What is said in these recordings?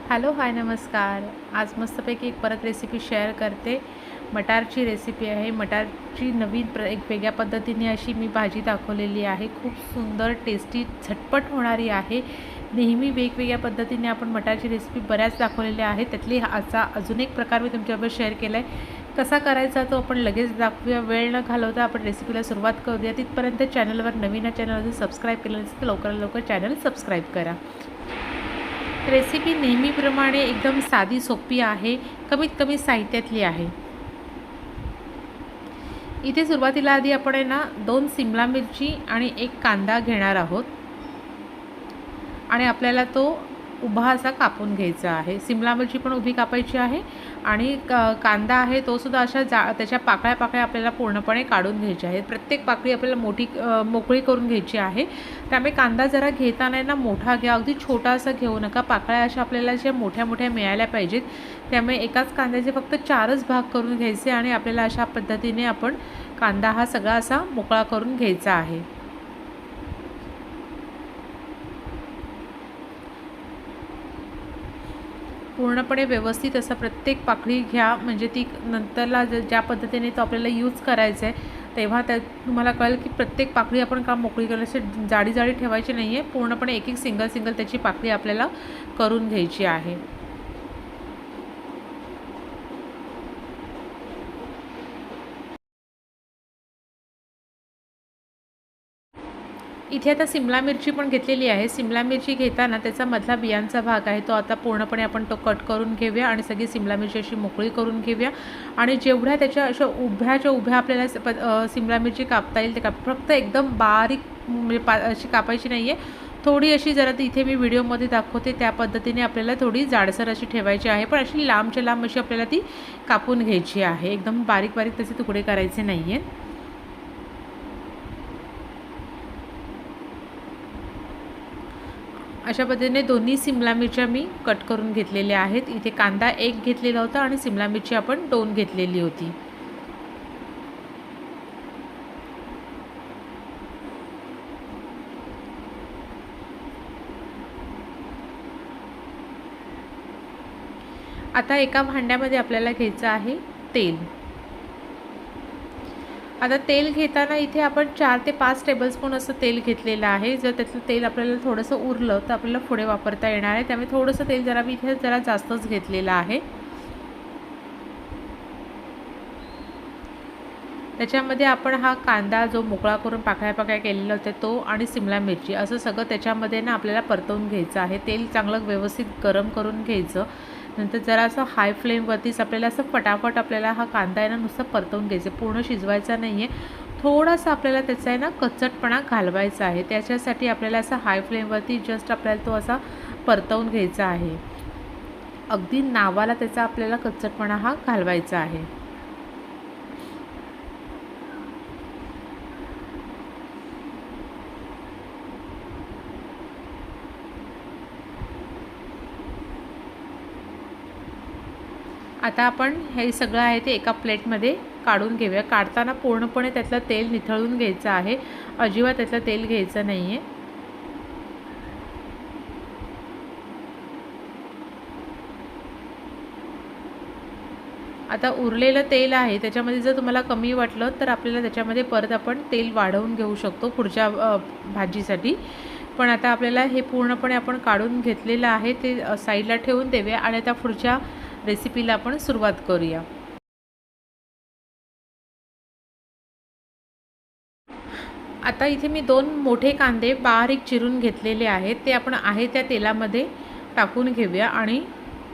Hello hi नमस्कार. आज मस्तपैकी एक परत रेसिपी शेअर करते. मटारची रेसिपी आहे. मटारची नवीन एक वेगळ्या पद्धतीने अशी मी भाजी दाखवलेली आहे. खूप सुंदर टेस्टी झटपट होणारी आहे. नेहमी वेगवेगळ्या पद्धतीने आपण मटारची रेसिपी बऱ्याच दाखवलेल्या आहेत. त्यातली असा अजून एक प्रकार मी तुमच्याबरोबर शेअर केला आहे. कसा करायचा तो आपण लगेच दाखवूया. वेळ न घालवता आपण रेसिपीला सुरुवात करूया. तिथपर्यंत चॅनलवर नवीन चॅनल अजून सबस्क्राईब केलं नसेल तर लवकरात लवकर चॅनल सबस्क्राईब करा. रेसिपी नेहमीप्रमाणे एकदम साधी सोपी आहे. कमीत कमी साहित्यातली आहे. इथे सुरुवातीला आधी आपण आहे ना 2 सिमला मिरची आणि 1 कांदा घेणार आहोत आणि आपल्याला तो उभा असा कापून घ्यायचा आहे. सिमला मिरची पण उभी कापायची आहे आणि कांदा आहे तो सुद्धा अशा त्याच्या पाकळ्या आपल्याला पूर्णपणे काढून घ्यायच्या आहेत. प्रत्येक पाकळी आपल्याला मोकळी करून घ्यायची आहे. त्यामुळे कांदा जरा घेताना ना मोठा घ्या, अगदी छोटा असा घेऊ नका. पाकळ्या अशा आपल्याला ज्या मोठ्या मोठ्या मिळायला पाहिजेत. त्यामुळे एकाच कांद्याचे फक्त 4च भाग करून घ्यायचे आणि आपल्याला अशा पद्धतीने आपण कांदा हा सगळा असा मोकळा करून घ्यायचा आहे. पूर्णपणे व्यवस्थित असा प्रत्येक पाकळी घ्या, म्हणजे ती नंतरला ज्या पद्धतीने तो आपल्याला यूज करायचा आहे तेव्हा तुम्हाला कळेल की प्रत्येक पाकळी आपण का मोकळी करायची. जाडी ठेवायची नाही आहे. पूर्णपणे एक सिंगल त्याची पाकळी आपल्याला करून घ्यायची आहे. इथे आता सिमला मिरची पण घेतलेली आहे. सिमला मिरची घेताना त्याचा मधला बियांचा भाग आहे तो आता पूर्णपणे आपण तो कट करून घेऊया आणि सगळी सिमला मिरची अशी मोकळी करून घेऊया. आणि जेवढ्या त्याच्या अशा उभ्या आपल्याला सिमला मिरची कापता येईल ते फक्त एकदम बारीक म्हणजे अशी कापायची नाही आहे. थोडी अशी जरा इथे मी व्हिडिओमध्ये दाखवते त्या पद्धतीने आपल्याला थोडी जाडसर अशी ठेवायची आहे. पण अशी लांबच्या लांब अशी आपल्याला ती कापून घ्यायची आहे. एकदम बारीक त्याचे तुकडे करायचे नाही आहेत. अशा पद्धतीने दोन्ही सिमला मिरच्या मी कट करून घेतलेल्या आहेत. इथे कांदा 1 घेतलेला होता आणि सिमला मिरची आपण 2 घेतलेली होती. आता एका भांड्यामध्ये आपल्याला घ्यायचं आहे तेल. आता तेल घेताना इथे आपण 4 ते 5 टेबलस्पून असं तेल घेतलेलं आहे. जर त्यातलं तेल आपल्याला थोडंसं उरलं तर आपल्याला पुढे वापरता येणार आहे. त्यामुळे थोडंसं तेल मी इथे जरा जास्तच घेतलेलं आहे. त्याच्यामध्ये आपण हा कांदा जो मोकळा करून पाकळ्या केलेला होता तो आणि सिमला मिरची असं सगळं त्याच्यामध्ये ना आपल्याला परतवून घ्यायचं आहे. तेल चांगलं व्यवस्थित गरम करून घ्यायचं. नंतर जरा असं हाय फ्लेमवरतीच आपल्याला असं फटाफट आपल्याला हा कांदा आहे ना नुसतं परतवून घ्यायचं. पूर्ण शिजवायचा नाही आहे. थोडासा आपल्याला त्याचा आहे ना कच्चटपणा घालवायचा आहे. त्याच्यासाठी आपल्याला असं हाय फ्लेमवरती जस्ट आपल्याला तो असा परतवून घ्यायचा आहे. अगदी नावाला त्याचा आपल्याला कच्चटपणा हा घालवायचा आहे. आता आपण हे सगळं आहे ते एका प्लेटमध्ये काढून घेऊया. काढताना पूर्णपणे त्यातलं तेल निथळून घ्यायचं आहे. अजिबात त्यातलं तेल घ्यायचं नाही आहे. आता उरलेलं तेल आहे त्याच्यामध्ये जर तुम्हाला कमी वाटलं तर आपल्याला त्याच्यामध्ये परत आपण तेल वाढवून घेऊ शकतो पुढच्या भाजीसाठी. पण आता आपल्याला हे पूर्णपणे आपण काढून घेतलेलं आहे ते साईडला ठेवून देऊया आणि आता पुढच्या रेसिपीला आपण सुरुवात करूया. आता इथे मी 2 मोठे कांदे बारीक चिरून घेतलेले आहेत. ते आपण आहे त्या तेलामध्ये टाकून घेऊया आणि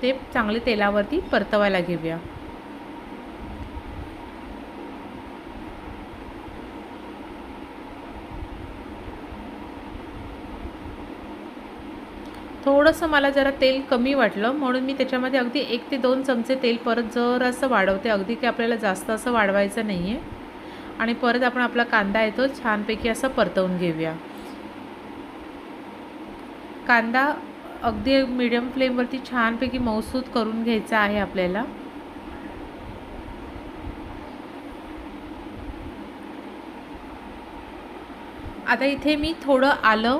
ते चांगले तेलावरती परतवायला घेऊया. थोडंसं मला जरा तेल कमी वाटलं म्हणून मी त्याच्यामध्ये अगदी 1 ते 2 चमचे तेल परत जरासं वाढवते. अगदी की आपल्याला जास्त असं वाढवायचं नाही आहे. आणि परत आपण आपला कांदा आहे तो छानपैकी असं परतवून घेऊया. कांदा अगदी मीडियम फ्लेमवरती छानपैकी मऊसूत करून घ्यायचा आहे आपल्याला. आता इथे मी थोडं आलं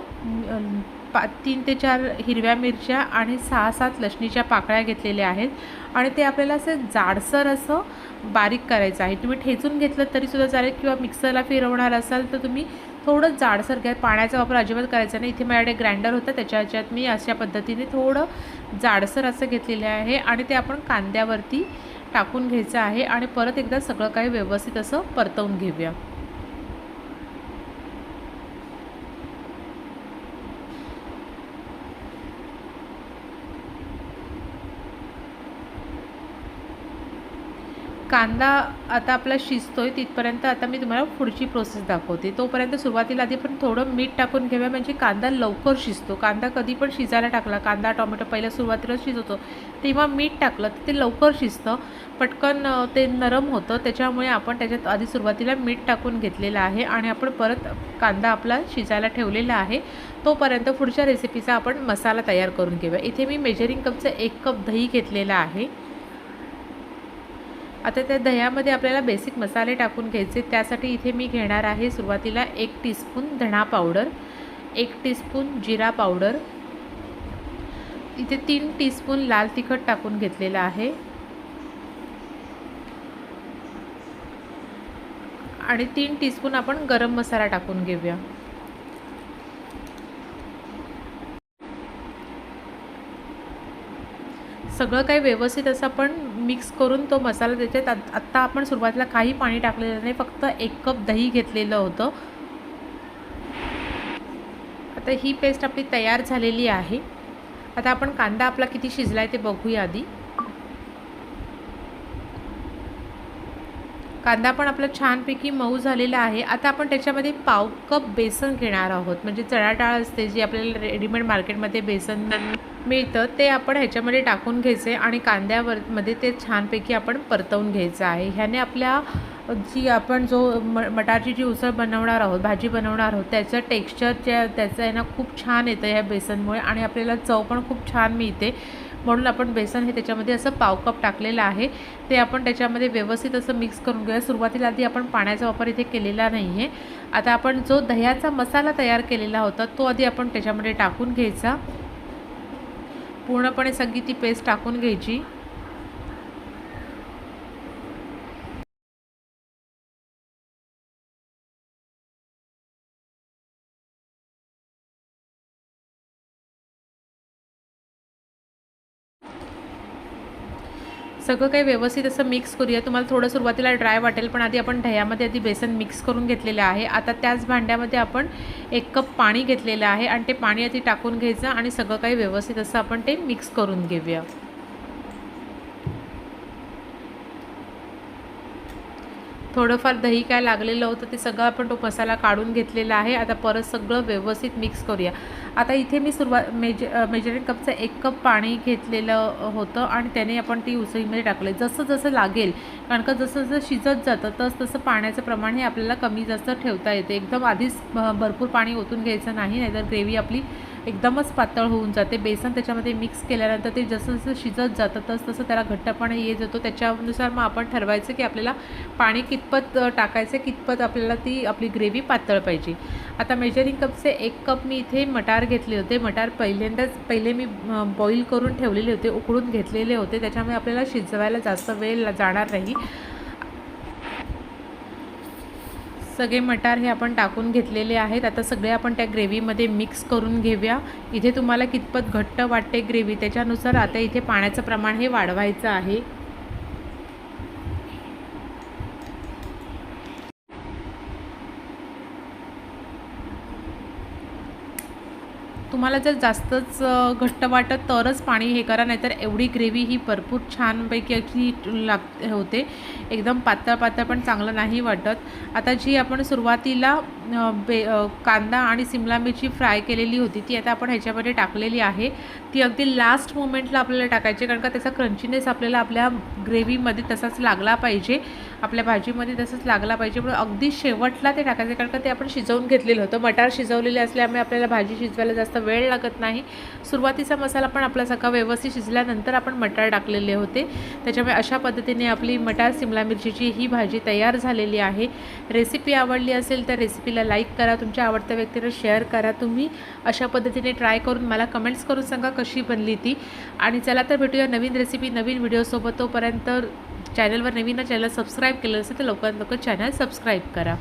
3 ते 4 हिरव्या मिरच्या आणि 6-7 लसणीच्या पाकळ्या घेतलेल्या आहेत आणि ते आपल्याला असं जाडसर असं बारीक करायचं आहे। तुम्ही ठेचून घेतलं तरीसुद्धा चालेल किंवा मिक्सरला फिरवणार असाल तर तुम्ही थोडं जाडसर घ्या, पाण्याचा वापर अजिबात करायचा नाही। इथे माझ्याकडे ग्राइंडर होता, त्याच्या ह्याच्यात मी अशा पद्धतीने थोडं जाडसर असं घेतलेलं आहे आणि ते आपण कांद्यावरती टाकून घ्यायचं आहे आणि परत एकदा सगळं काही व्यवस्थित असं परतवून घेऊया। कांदा आता आपला शिजतोय तिथपर्यंत आता मी तुम्हाला पुढची प्रोसेस दाखवते। तोपर्यंत सुरुवातीला आधी आपण थोडं मीठ टाकून घेऊया, म्हणजे कांदा लवकर शिजतो। कांदा कधी पण शिजायला टाकला, कांदा टोमॅटो पहिल्या सुरुवातीला शिजवतो तेव्हा मीठ टाकलं तर ते लवकर शिजतं, पटकन ते नरम होतं। त्याच्यामुळे आपण त्याच्यात आधी सुरुवातीला मीठ टाकून घेतलेलं आहे आणि आपण परत कांदा आपला शिजायला ठेवलेला आहे। तोपर्यंत पुढच्या रेसिपीचा आपण मसाला तयार करून घेऊया। इथे मी मेजरिंग कपचं 1 कप दही घेतलेला आहे। आता त्या दह्यामध्ये आपल्याला बेसिक मसाले टाकून घ्यायचे। त्यासाठी इथे मी घेणार आहे सुरुवातीला 1 टीस्पून धणा पावडर, 1 टीस्पून जिरा पावडर, इथे 3 टीस्पून लाल तिखट टाकून घेतलेला आहे आणि 3 टीस्पून आपण गरम मसाला टाकून घेऊया। सगळं काही व्यवस्थित असं आपण मिक्स करून तो मसाला त्याच्यात आत्ता आपण सुरुवातीला काही पाणी टाकलेलं नाही, फक्त 1 कप दही घेतलेलं होतं। आता ही पेस्ट आपली तयार झालेली आहे। आता आपण कांदा आपला किती शिजलाय ते बघूया आधी। कांदा पण आपला छानपैकी मऊ झालेला आहे। आता आपण त्याच्यामध्ये पाव कप बेसन घेणार आहोत, म्हणजे चणा डाळ असते जी आपल्याला रेडीमेड मार्केटमध्ये बेसन मिळतं ते आपण ह्याच्यामध्ये टाकून घ्यायचे आणि कांद्यामध्ये ते छानपैकी आपण परतवून घ्यायचं आहे। ह्याने आपल्या जी आपण जो मटारची जी उसळ बनवणार आहोत, भाजी बनवणार आहोत, त्याचं टेक्स्चर त्याचं आहे ना खूप छान येतं ह्या बेसनमुळे आणि आपल्याला चव पण खूप छान मिळते। म्हणून आपण बेसन हे त्याच्यामध्ये असं पाव कप टाकलेलं आहे, ते आपण त्याच्यामध्ये व्यवस्थित असं मिक्स करून घेऊया। सुरुवातीला आधी आपण पाण्याचा वापर इथे केलेला नाही आहे। आता आपण जो दह्याचा मसाला तयार केलेला होता तो आधी आपण त्याच्यामध्ये टाकून घ्यायचा, पूर्णपणे सगळी ती पेस्ट टाकून घ्यायची। सगळं काही व्यवस्थित असं मिक्स करूया। तुम्हाला थोडं सुरुवातीला ड्राय वाटेल, पण आधी आपण दह्यामध्ये आधी बेसन मिक्स करून घेतलेलं आहे। आता त्याच भांड्यामध्ये आपण 1 कप पाणी घेतलेलं आहे आणि ते पाणी आधी टाकून घ्यायचं आणि सगळं काही व्यवस्थित असं आपण ते मिक्स करून घेऊया। थोडंफार दही काय लागलेलं होतं ते सगळं आपण तो मसाला काढून घेतलेला आहे। आता परत सगळं व्यवस्थित मिक्स करूया। आता इथे मी मेजरिंग कपचं 1 कप पाणी घेतलेलं होतं आणि त्याने आपण ती उसळीमध्ये टाकले। जसं जसं लागेल, कारण का जसं जसं शिजत जातं तसं पाण्याचं प्रमाण हे आपल्याला कमी जास्त ठेवता येते। एकदम आधीच भरपूर पाणी ओतून घ्यायचं नाही, नाहीतर ग्रेव्ही आपली एकदमच पातळ होऊन जाते। बेसन त्याच्यामध्ये मिक्स केल्यानंतर ते जसं जसं शिजत जातं तसं त्याला घट्टपणा येत जातो। त्याच्यानुसार मग आपण ठरवायचं की आपल्याला पाणी कितपत टाकायचं, कितपत आपल्याला ती आपली ग्रेव्ही पातळ पाहिजे। आता मेजरिंग कपचे 1 कप मी इथे मटार घेतले होते। मटार पहिले मी बॉईल करून ठेवलेले होते, उकळून घेतलेले होते, त्याच्यामुळे आपल्याला शिजवायला जास्त वेळ जाणार नाही। सगळे मटार हे आपण टाकून घेतलेले आहेत। आता सगळे आपण त्या ग्रेव्हीमध्ये मिक्स करून घेऊया। इथे तुम्हाला कितपत घट्ट वाटते ग्रेव्ही त्याच्यानुसार आता इथे पाण्याचं प्रमाण हे वाढवायचं आहे। तुम्हाला जर जास्तच घट्ट वाटत तरच पाणी हे करा, नाहीतर एवढी ग्रेव्ही ही भरपूर छानपैकी अशी होते। एकदम पातळ पण चांगलं नाही वाटत। आता जी आपण सुरुवातीला कांदा आणि शिमला मिरची फ्राय केलेली होती ती आता आपण ह्याच्यामध्ये टाकलेली आहे। ती अगदी लास्ट मोमेंटला आपल्याला टाकायची, कारण का त्याचा क्रंचीनेस आपल्याला आपल्या ग्रेव्हीमध्ये तसाच लागला पाहिजे, आपल्या भाजीमध्ये तसंच लागला पाहिजे. म्हणून अगदी शेवटला ते टाकायचे, कारण का ते आपण शिजवून घेतलेलं होतं. मटार शिजवलेले असल्यामुळे आपल्याला भाजी शिजवायला जास्त वेळ लागत नाही. सुरुवातीचा मसाला पण आपला सगळा व्यवस्थित शिजल्यानंतर आपण मटार टाकलेले होते. त्याच्यामुळे अशा पद्धतीने आपली मटार सिमला मिरचीची ही भाजी तयार झालेली आहे. रेसिपी आवडली असेल तर रेसिपीला लाईक करा, तुमच्या आवडत्या व्यक्तीला शेअर करा. तुम्ही अशा पद्धतीने ट्राय करून मला कमेंट्स करून सांगा कशी बनली ती. आणि चला तर भेटूया नवीन रेसिपी नवीन व्हिडिओसोबत. तोपर्यंत चॅनलवर नवीन चॅनल सबस्क्राईब केलं असेल तर लवकरात लवकर चॅनल सबस्क्राईब करा.